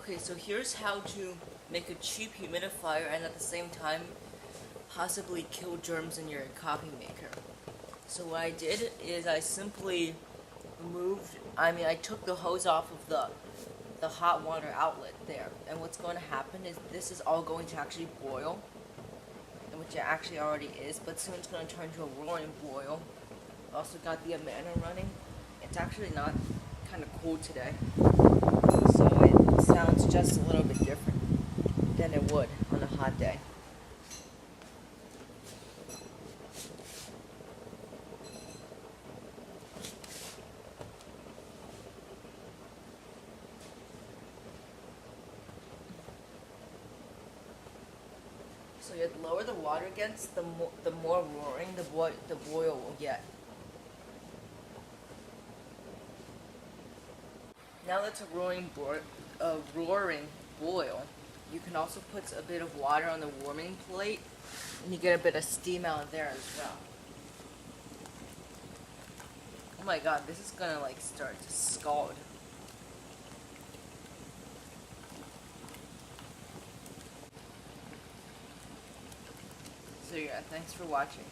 Okay, so here's how to make a cheap humidifier and at the same time possibly kill germs in your coffee maker. So what I did is I simply I took the hose off of the hot water outlet there. And what's going to happen is this is all going to actually boil, which it actually already is, but soon it's going to turn to a roaring boil. Also got the Amana running. It's actually not kind of cool today, so it sounds just a little bit different than it would on a hot day. So you lower the water against the more roaring the boil will get. Now that's a roaring boil. You can also put a bit of water on the warming plate, and you get a bit of steam out of there as well. Oh my god, this is gonna like start to scald. So yeah, thanks for watching.